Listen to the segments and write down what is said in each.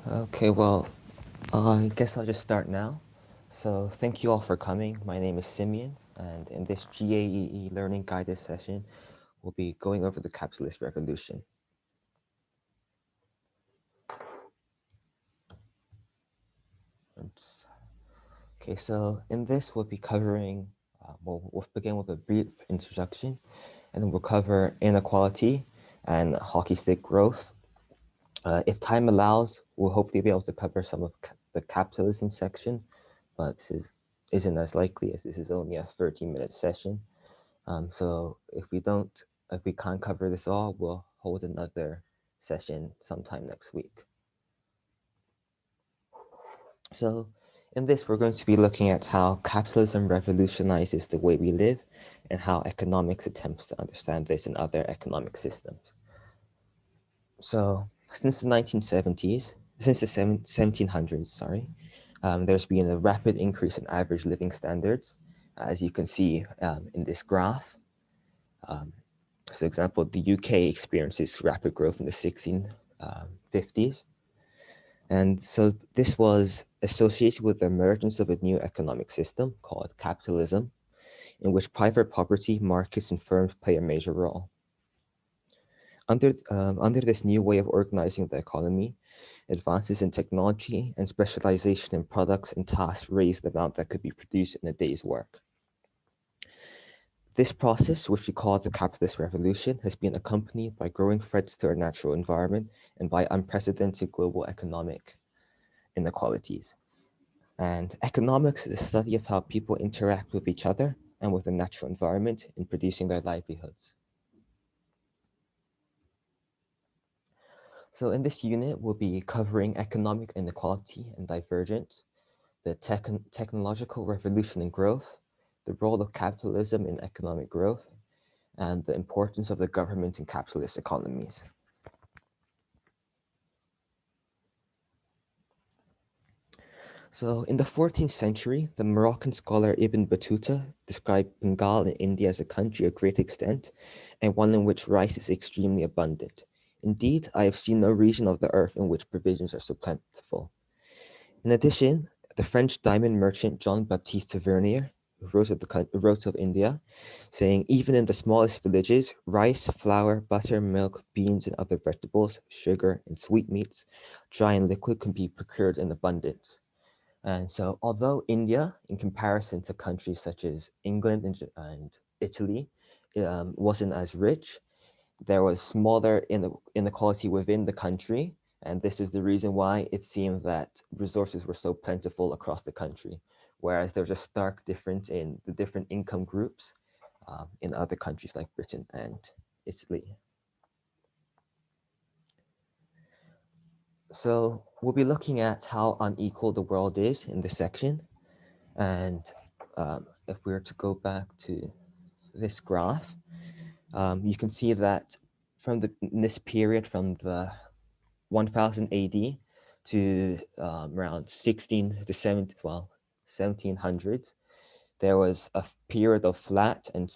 Okay, well, I guess I'll just start now. So thank you all for coming. My name is Simeon, and in this GAEE Learning Guided session, we'll be going over the capitalist revolution. Okay, so in this, we'll be covering, we'll begin with a brief introduction, and then we'll cover inequality and hockey stick growth. If time allows, we'll hopefully be able to cover some of the capitalism section, but this isn't as likely as this is only a 30-minute session. So if we can't cover this all, we'll hold another session sometime next week. So in this, we're going to be looking at how capitalism revolutionizes the way we live and how economics attempts to understand this in other economic systems. So since the 1700s, there's been a rapid increase in average living standards, as you can see in this graph. For example, the UK experiences rapid growth in the 1650s. And so this was associated with the emergence of a new economic system called capitalism, in which private property, markets, and firms play a major role. Under this new way of organizing the economy, advances in technology and specialization in products and tasks raised the amount that could be produced in a day's work. This process, which we call the capitalist revolution, has been accompanied by growing threats to our natural environment and by unprecedented global economic inequalities. And economics is the study of how people interact with each other and with the natural environment in producing their livelihoods. So in this unit, we'll be covering economic inequality and divergence, the technological revolution and growth, the role of capitalism in economic growth, and the importance of the government in capitalist economies. So in the 14th century, the Moroccan scholar Ibn Battuta described Bengal in India as a country of great extent and one in which rice is extremely abundant. Indeed, I have seen no region of the earth in which provisions are so plentiful. In addition, the French diamond merchant Jean-Baptiste Tavernier wrote of India, saying, even in the smallest villages, rice, flour, butter, milk, beans, and other vegetables, sugar, and sweetmeats, dry and liquid, can be procured in abundance. And so, although India, in comparison to countries such as England and Italy, wasn't as rich, there was smaller inequality within the country. And this is the reason why it seemed that resources were so plentiful across the country, whereas there's a stark difference in the different income groups in other countries like Britain and Italy. So we'll be looking at how unequal the world is in this section. And if we were to go back to this graph, you can see that in this period from the 1000 AD to around 1700s, there was a period of flat and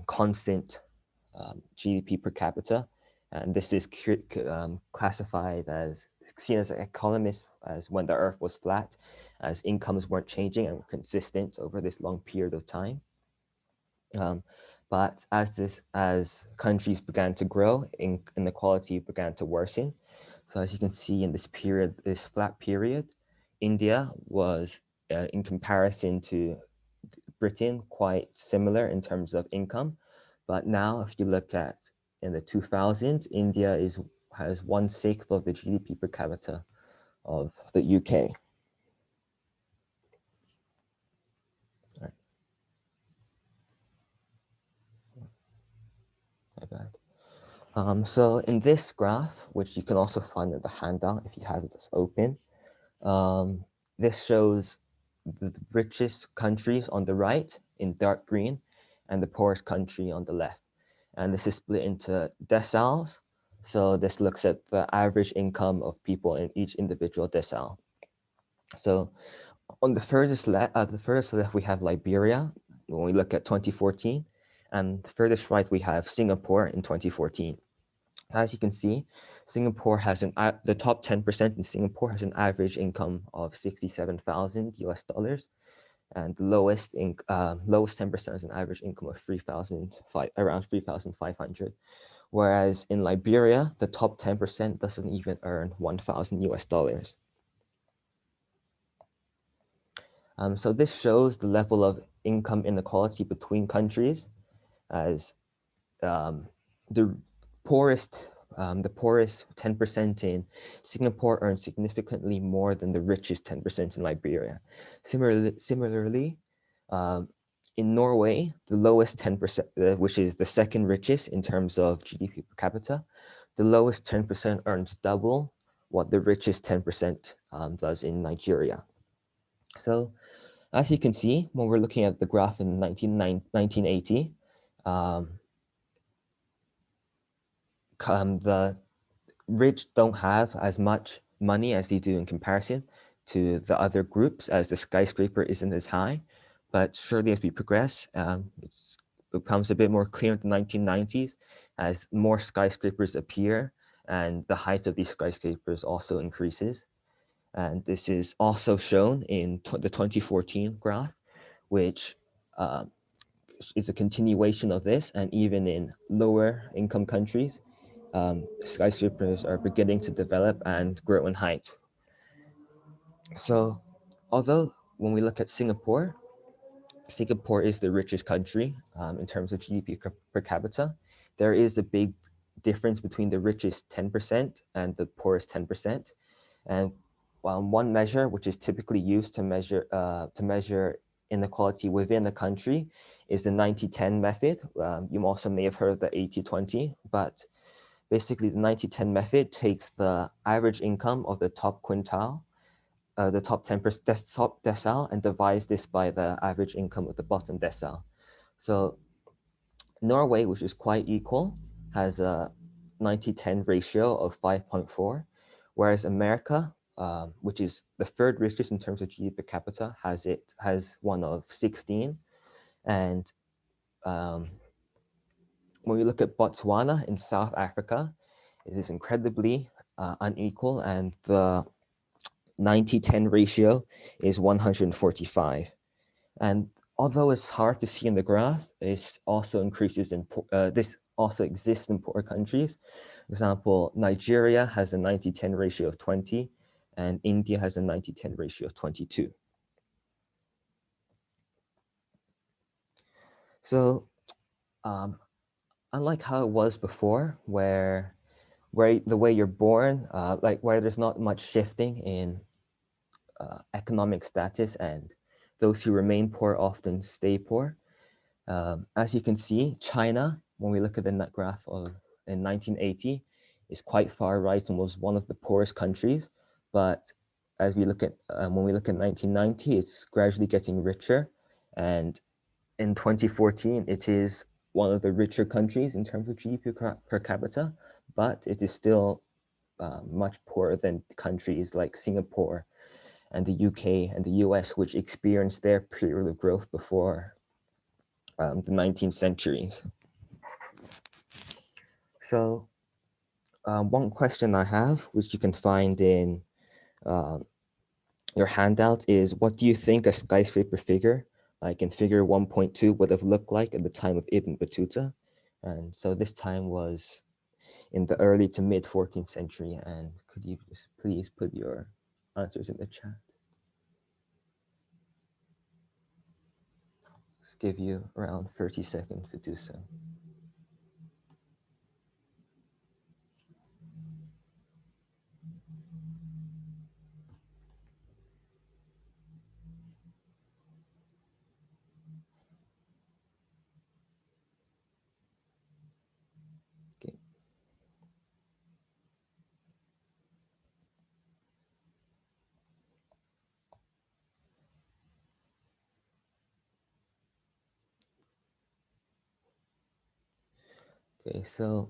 constant GDP per capita. And this is classified as, seen as economists as when the earth was flat, as incomes weren't changing and were consistent over this long period of time. But as countries began to grow, inequality began to worsen. So as you can see in this period, this flat period, India was, in comparison to Britain, quite similar in terms of income. But now, if you look at in the 2000s, India has 1/6 of the GDP per capita of the UK. Right. My bad. So in this graph, which you can also find in the handout if you have this open, this shows the richest countries on the right in dark green and the poorest country on the left. And this is split into deciles. So this looks at the average income of people in each individual decile. So on the furthest left, we have Liberia when we look at 2014, and the furthest right, we have Singapore in 2014. As you can see, Singapore has the top 10% in Singapore has an average income of 67,000 US dollars, and the lowest 10% has an average income of around 3,500. Whereas in Liberia, the top 10% doesn't even earn 1,000 US dollars. So this shows the level of income inequality between countries, as the poorest 10% in Singapore earns significantly more than the richest 10% in Liberia. Similarly, in Norway, the lowest 10%, which is the second richest in terms of GDP per capita, the lowest 10% earns double what the richest 10% does in Nigeria. So as you can see, when we're looking at the graph in 1980, the rich don't have as much money as they do in comparison to the other groups, as the skyscraper isn't as high. But surely as we progress, it becomes a bit more clear in the 1990s as more skyscrapers appear and the height of these skyscrapers also increases. And this is also shown in the 2014 graph, which is a continuation of this. And even in lower income countries, skyscrapers are beginning to develop and grow in height. So although when we look at Singapore is the richest country in terms of GDP per capita, there is a big difference between the richest 10% and the poorest 10%. And one measure which is typically used to measure inequality within a country is the 90-10 method. You also may have heard of the 80-20, but basically the 90-10 method takes the average income of the top quintile, the top 10% top decile, and divides this by the average income of the bottom decile. So Norway, which is quite equal, has a 90-10 ratio of 5.4, whereas America, which is the third richest in terms of GDP per capita, has one of 16. And when we look at Botswana in South Africa, it is incredibly unequal, and the 90-10 ratio is 145. And although it's hard to see in the graph, this also exists in poor countries. For example, Nigeria has a 90-10 ratio of 20, and India has a 90-10 ratio of 22. So unlike how it was before, where the way you're born, where there's not much shifting in economic status, and those who remain poor often stay poor. As you can see, China, when we look at the net graph in 1980, is quite far right and was one of the poorest countries. But as we look at when we look at 1990, it's gradually getting richer, and in 2014, it is one of the richer countries in terms of GDP per capita, but it is still much poorer than countries like Singapore and the UK and the US, which experienced their period of growth before the 19th centuries. So one question I have, which you can find in your handout, is what do you think a skyscraper figure, like in figure 1.2, would have looked like at the time of Ibn Battuta? And so this time was in the early to mid 14th century. And could you just please put your answers in the chat? Just give you around 30 seconds to do so. Okay, so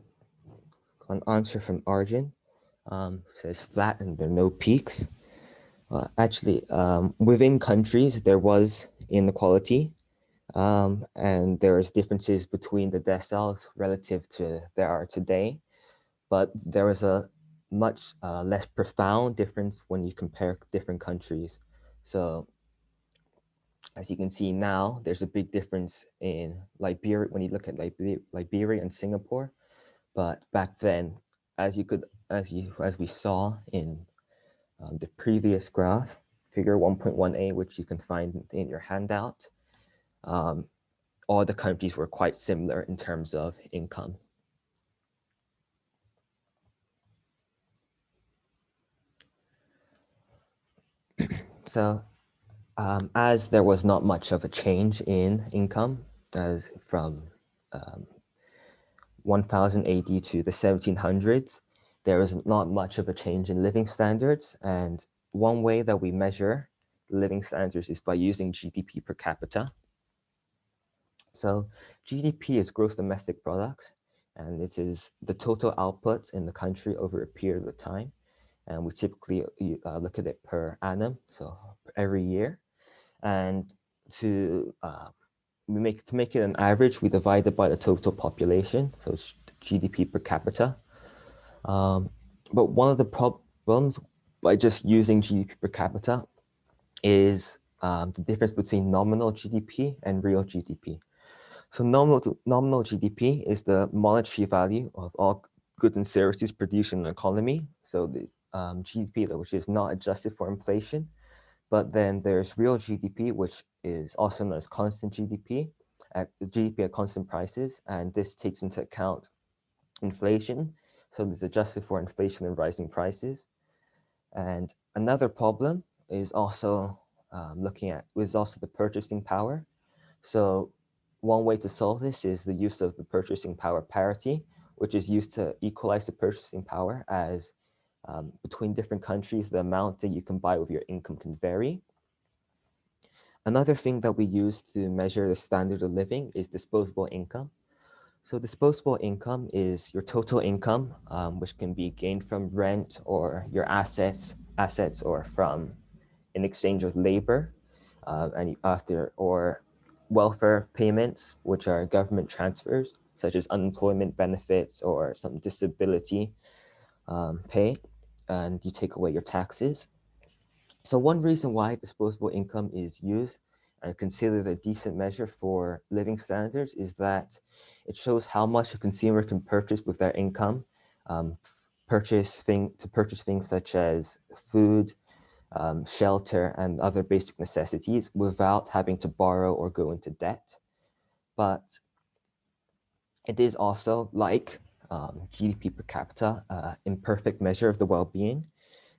an answer from Arjun says flat and there are no peaks. Actually, within countries, there was inequality, and there is differences between the deciles relative to there are today. but there is a much less profound difference when you compare different countries. So as you can see now, there's a big difference in Liberia when you look at Liberia and Singapore. But back then, as we saw in the previous graph, figure 1.1a, which you can find in your handout, um, all the countries were quite similar in terms of income. So as there was not much of a change in income as from um, 1000 AD to the 1700s, there is not much of a change in living standards. And one way that we measure living standards is by using GDP per capita. So GDP is gross domestic product, and it is the total output in the country over a period of time. And we typically look at it per annum, so every year. And to make it an average, we divide it by the total population, so it's GDP per capita. But one of the problems by just using GDP per capita is the difference between nominal GDP and real GDP. So nominal GDP is the monetary value of all goods and services produced in an economy. So the GDP, which is not adjusted for inflation. But then there's real GDP, which is also known as constant GDP, at GDP at constant prices, and this takes into account inflation. So it's adjusted for inflation and rising prices. And another problem is also the purchasing power. So one way to solve this is the use of the purchasing power parity, which is used to equalize the purchasing power as between different countries, the amount that you can buy with your income can vary. Another thing that we use to measure the standard of living is disposable income. So disposable income is your total income, which can be gained from rent or your assets or from in exchange of labor, or welfare payments, which are government transfers, such as unemployment benefits or some disability pay, and you take away your taxes. So one reason why disposable income is used and considered a decent measure for living standards is that it shows how much a consumer can purchase with their income, purchase things such as food, shelter, and other basic necessities without having to borrow or go into debt. But it is also like GDP per capita, imperfect measure of the well-being.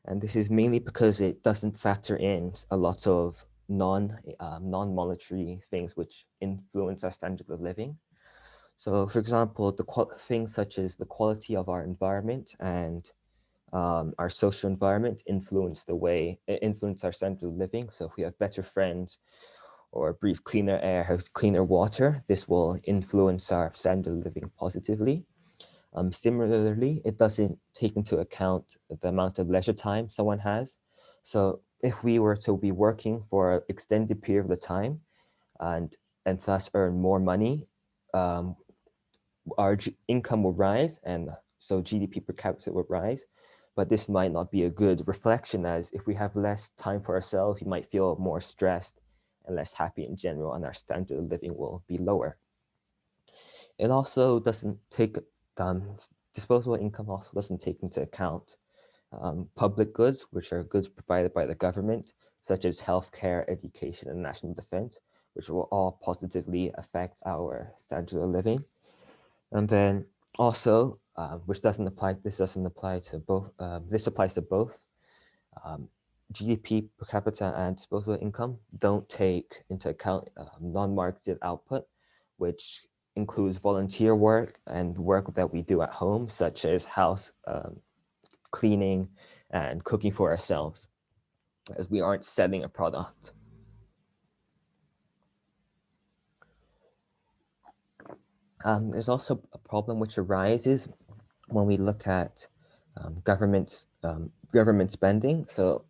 And this is mainly because it doesn't factor in a lot of non-monetary things which influence our standard of living. So, for example, things such as the quality of our environment and our social environment influence our standard of living. So, if we have better friends or breathe cleaner air, have cleaner water, this will influence our standard of living positively. Similarly, it doesn't take into account the amount of leisure time someone has. So if we were to be working for an extended period of time and thus earn more money, um, our income will rise, and so GDP per capita will rise. But this might not be a good reflection, as if we have less time for ourselves, we might feel more stressed and less happy in general, and our standard of living will be lower. It also doesn't take disposable income also doesn't take into account public goods, which are goods provided by the government, such as healthcare, education, and national defense, which will all positively affect our standard of living. And then also, this doesn't apply to both. This applies to both. GDP per capita and disposable income don't take into account non-marketed output, which includes volunteer work and work that we do at home, such as house cleaning and cooking for ourselves, as we aren't selling a product. There's also a problem which arises when we look at government spending. So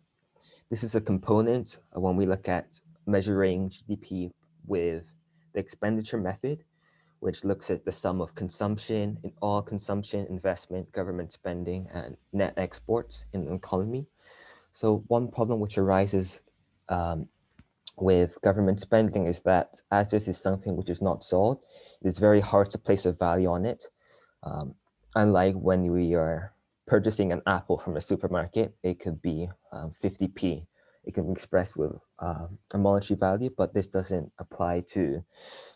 this is a component when we look at measuring GDP with the expenditure method, which looks at the sum of consumption, in all consumption, investment, government spending, and net exports in the economy. So one problem which arises with government spending is that as this is something which is not solved, it's very hard to place a value on it. Unlike when we are purchasing an apple from a supermarket, it could be 50p. It can be expressed with a monetary value, but this doesn't apply to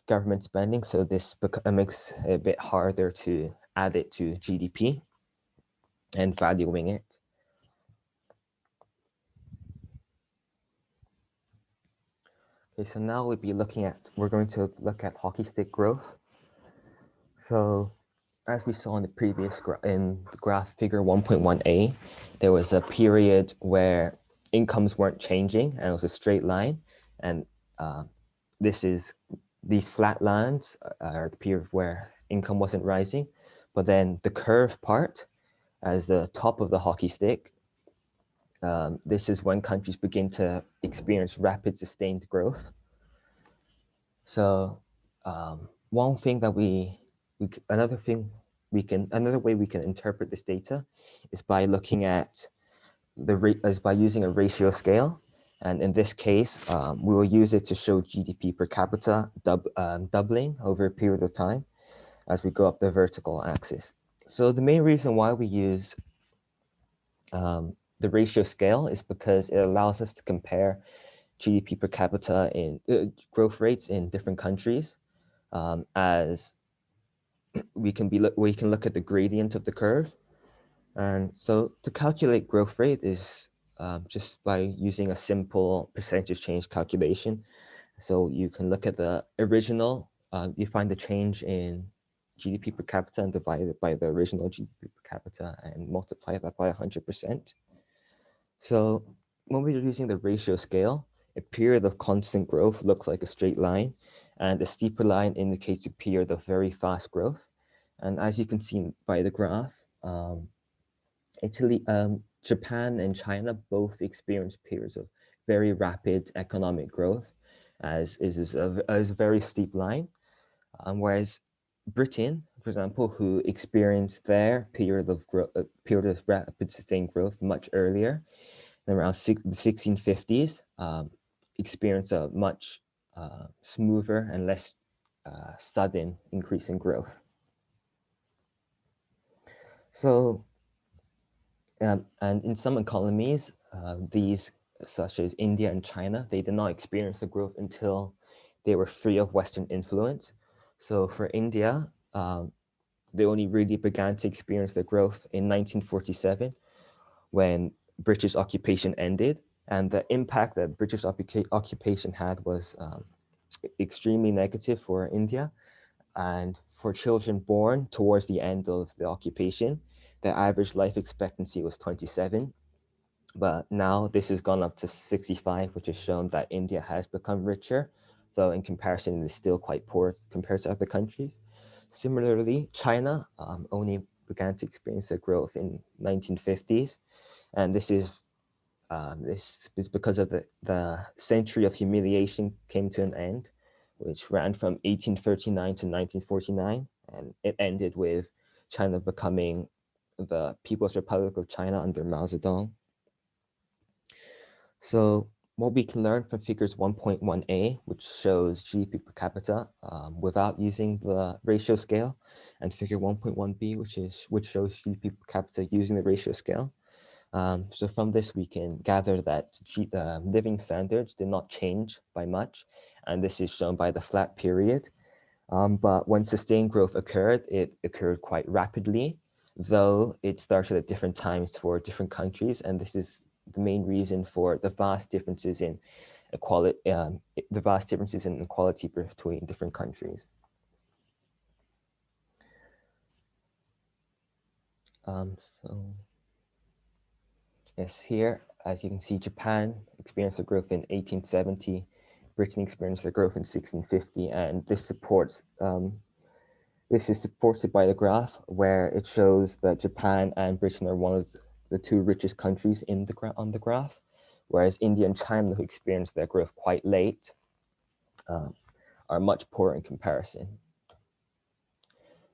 government spending. So this makes it a bit harder to add it to GDP and valuing it. Okay, so now we're going to look at hockey stick growth. So as we saw in the previous in the graph figure 1.1a, there was a period where incomes weren't changing and it was a straight line. And these flat lines are the period where income wasn't rising. But then the curve part, as the top of the hockey stick, this is when countries begin to experience rapid sustained growth. So one thing that another way we can interpret this data is by looking at by using a ratio scale. And in this case, we will use it to show GDP per capita doubling over a period of time as we go up the vertical axis. So the main reason why we use the ratio scale is because it allows us to compare GDP per capita in growth rates in different countries, as we can look at the gradient of the curve. And so to calculate growth rate is just by using a simple percentage change calculation. So you can look at the original, you find the change in GDP per capita and divide it by the original GDP per capita and multiply that by 100%. So when we're using the ratio scale, a period of constant growth looks like a straight line, and a steeper line indicates a period of very fast growth. And as you can see by the graph, Japan and China both experience periods of very rapid economic growth, as is a very steep line. Whereas Britain, for example, who experienced their period of rapid sustained growth much earlier, around the 1650s, experienced a much smoother and less sudden increase in growth. So, and in some economies, these such as India and China, they did not experience the growth until they were free of Western influence. So for India, they only really began to experience the growth in 1947 when British occupation ended. And the impact that British occupation had was extremely negative for India. And for children born towards the end of the occupation, the average life expectancy was 27. But now this has gone up to 65, which has shown that India has become richer, though in comparison it is still quite poor compared to other countries. Similarly, China only began to experience a growth in 1950s, and this is because of the century of humiliation came to an end, which ran from 1839 to 1949, and it ended with China becoming the People's Republic of China under Mao Zedong. So what we can learn from figures 1.1a, which shows GDP per capita without using the ratio scale, and figure 1.1b, which shows GDP per capita using the ratio scale. So from this, we can gather that living standards did not change by much, and this is shown by the flat period. But when sustained growth occurred, it occurred quite rapidly, though it started at different times for different countries, and this is the main reason for the vast differences in equality, between different countries. So yes, here, as you can see, Japan experienced a growth in 1870, Britain experienced a growth in 1650, and this is supported by the graph where it shows that Japan and Britain are one of the two richest countries on the graph, whereas India and China, who experienced their growth quite late, are much poorer in comparison.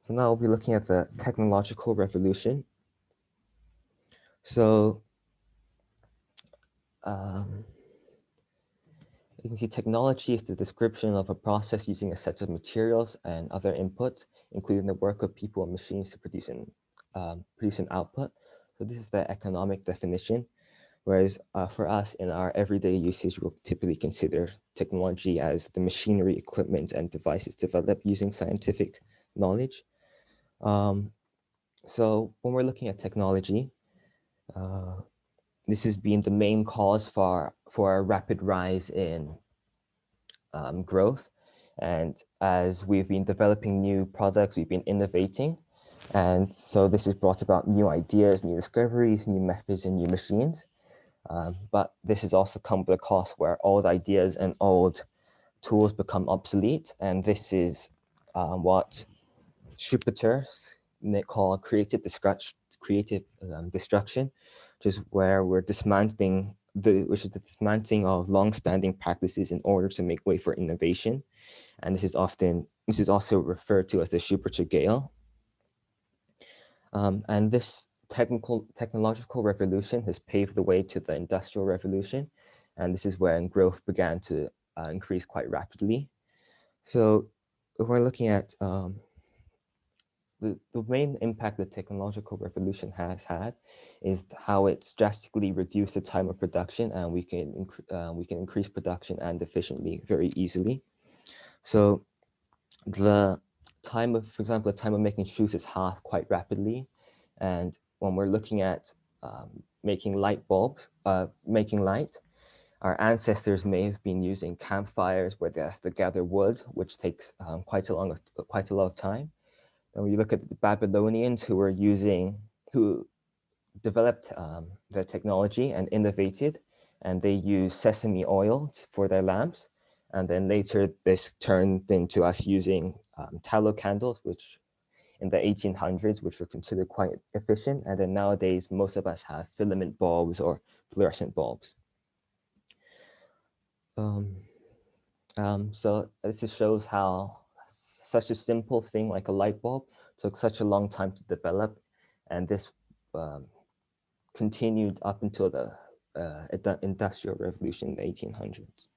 So now we'll be looking at the technological revolution. So you can see technology is the description of a process using a set of materials and other inputs, including the work of people and machines to produce an output. So this is the economic definition. Whereas for us in our everyday usage, we'll typically consider technology as the machinery, equipment, and devices developed using scientific knowledge. So when we're looking at technology, this has been the main cause for a rapid rise in growth. And as we've been developing new products, we've been innovating. And so this has brought about new ideas, new discoveries, new methods, and new machines. But this has also come with a cost where old ideas and old tools become obsolete. And this is what Schumpeter call creative destruction, which is where we're dismantling the dismantling of long-standing practices in order to make way for innovation. And this is also referred to as the Schumpeter Gale. And this technological revolution has paved the way to the Industrial Revolution. And this is when growth began to increase quite rapidly. So if we're looking at the main impact the technological revolution has had is how it's drastically reduced the time of production, and we can increase production and efficiently very easily. So the time of, for example, the time of making shoes is halved quite rapidly. And when we're looking at making light bulbs, making light, our ancestors may have been using campfires where they have to gather wood, which takes quite a lot of time. And when you look at the Babylonians who developed the technology and innovated, and they used sesame oil for their lamps. And then later this turned into us using tallow candles, which in the 1800s, which were considered quite efficient. And then nowadays, most of us have filament bulbs or fluorescent bulbs. So this just shows how such a simple thing like a light bulb took such a long time to develop, and this continued up until the Industrial Revolution in the 1800s.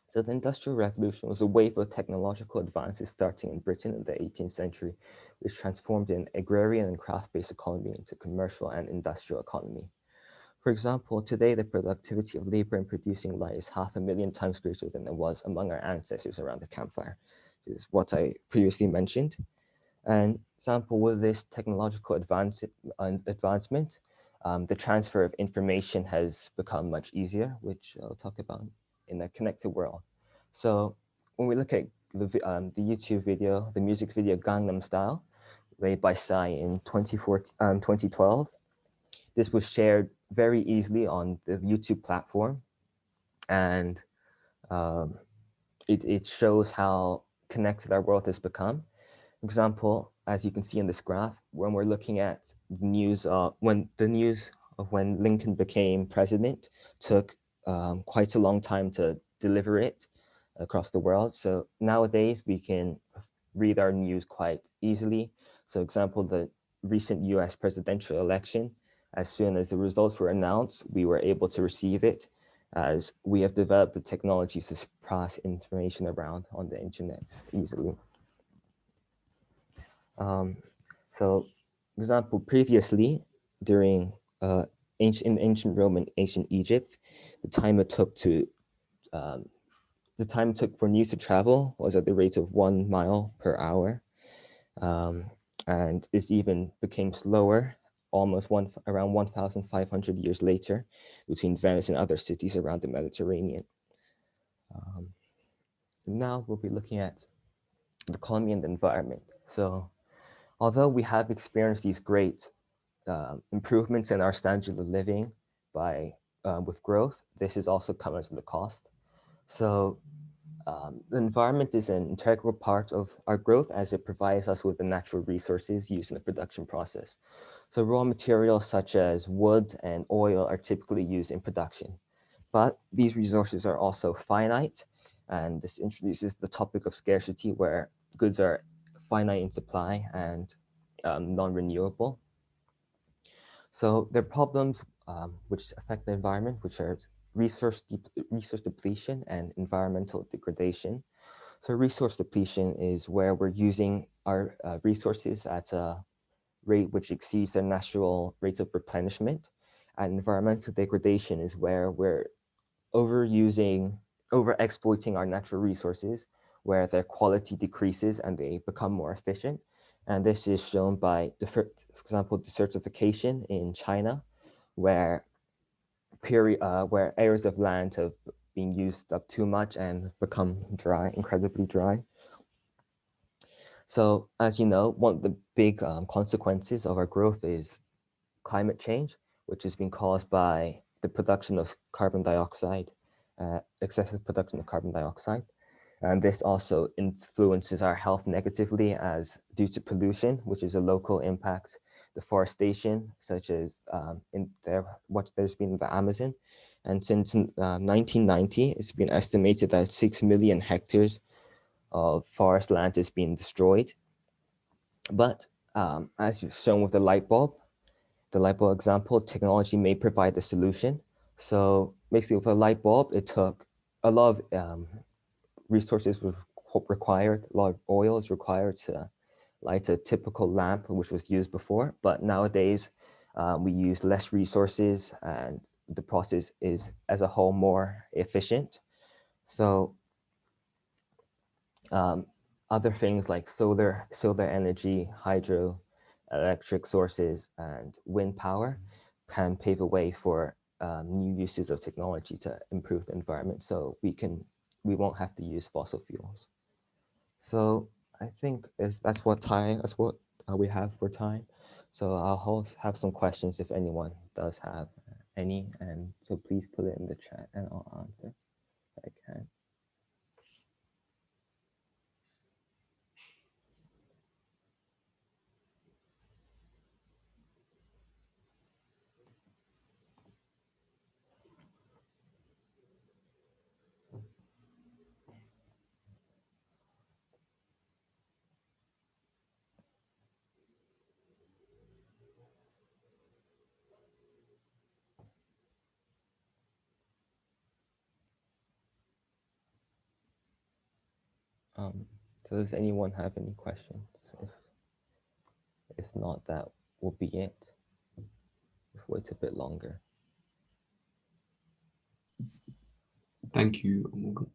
So the Industrial Revolution was a wave of technological advances starting in Britain in the 18th century, which transformed an agrarian and craft-based economy into commercial and industrial economy. For example, today the productivity of labor in producing light is 500,000 times greater than it was among our ancestors around the campfire, which is what I previously mentioned. And example, with this technological advancement, the transfer of information has become much easier, which I'll talk about in a connected world. So when we look at the YouTube video, the music video Gangnam Style, made by Psy in 2012, this was shared very easily on the YouTube platform, and it shows how connected our world has become. For example, as you can see in this graph, when we're looking at the news, when Lincoln became president took quite a long time to deliver it across the world. So nowadays we can read our news quite easily. So example, the recent US presidential election, as soon as the results were announced, we were able to receive it, as we have developed the technologies to pass information around on the internet easily. So, for example, previously during in ancient Rome and ancient Egypt, the time it took for news to travel was at the rate of 1 mile per hour, and this even became slower around 1,500 years later between Venice and other cities around the Mediterranean. Now we'll be looking at the economy and the environment. So although we have experienced these great improvements in our standard of living with growth, this has also come at a cost. So the environment is an integral part of our growth, as it provides us with the natural resources used in the production process. So raw materials such as wood and oil are typically used in production, but these resources are also finite, and this introduces the topic of scarcity, where goods are finite in supply and non-renewable. So there are problems which affect the environment, which are resource depletion and environmental degradation. So resource depletion is where we're using our resources at a rate which exceeds their natural rate of replenishment. And environmental degradation is where we're over-exploiting our natural resources, where their quality decreases and they become more efficient. And this is shown by, for example, desertification in China, where areas of land have been used up too much and become dry, incredibly dry. So as you know, one of the big consequences of our growth is climate change, which has been caused by the production of carbon dioxide, excessive production of carbon dioxide. And this also influences our health negatively as due to pollution, which is a local impact, deforestation, such as what there's been in the Amazon. And since 1990, it's been estimated that 6 million hectares of forest land has been destroyed. But as you've shown with the light bulb example, technology may provide the solution. So basically with a light bulb, it took a lot of resources were required, a lot of oil is required to light a typical lamp, which was used before. But nowadays, we use less resources and the process is as a whole more efficient. So other things like solar energy, hydro, electric sources, and wind power can pave a way for new uses of technology to improve the environment. So we won't have to use fossil fuels. So I think that's what we have for time. So I'll have some questions if anyone does have any, and so please put it in the chat and I'll answer if I can. So does anyone have any questions? If not, that will be it. Just wait a bit longer. Thank you, Morgan.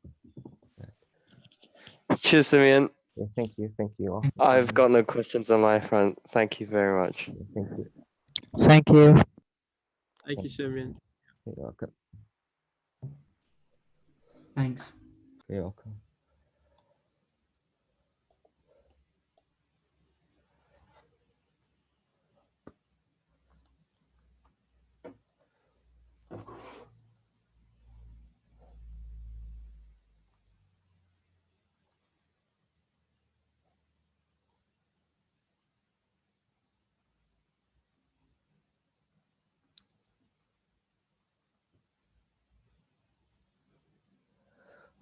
Cheers, Simeon. Yeah, thank you all. I've got no questions on my front. Thank you very much. Thank you. Thank you. Thank you, Simeon. You're welcome. Thanks. You're welcome.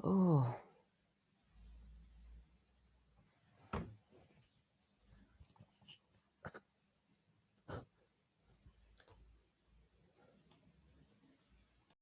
Oh.